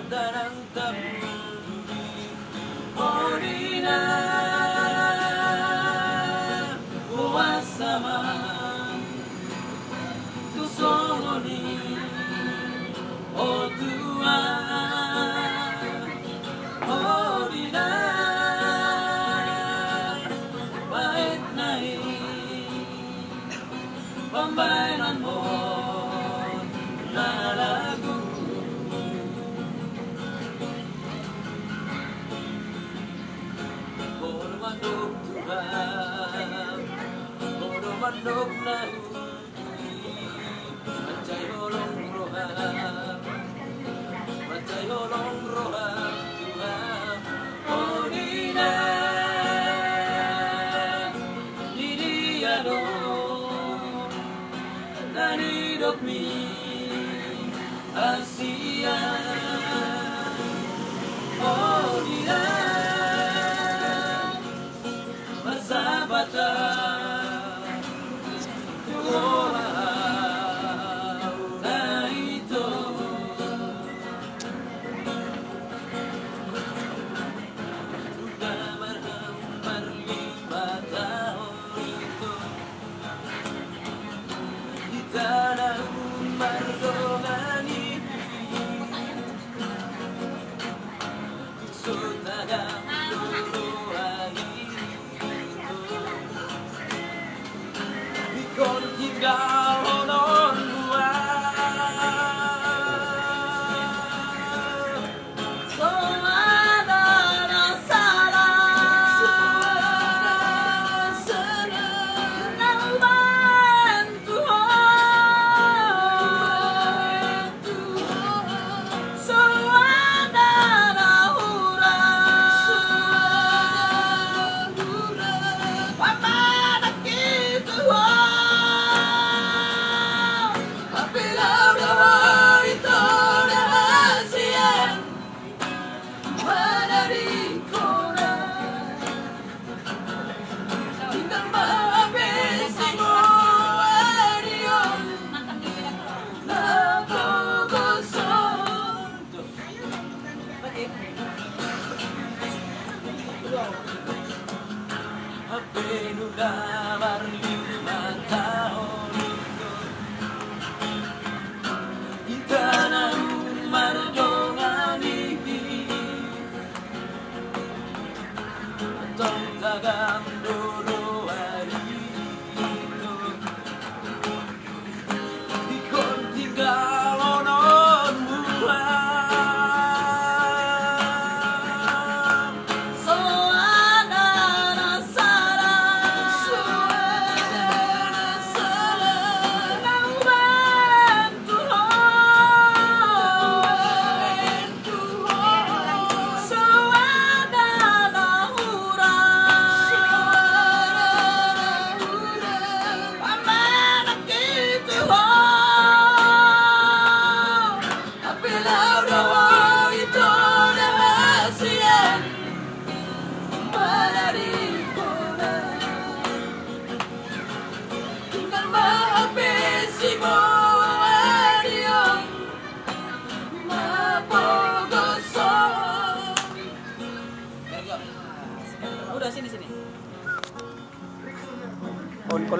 ng tabi mo di na uwasama gusto mo ni o tua o di na bahit na pambayaran mo nalago Puro manok tuhan Puro manok na Macay holong roham Macay holong roham Tuhan Oh di na Didiyano Nanidok mi Asia Oh di na Masabata Tuhan na ito Sudah berhampir 5 tahun itu Di tanah Mardongani Sudah dulu hari Ikon tinggal honon buah Semana salah Senang bantu Semana hura Pamana gitu Apenudah 5 tahun itu Di tanah Mardongani Tong tagam dulu hari itu Ikon tinggal onon buah Udah sini.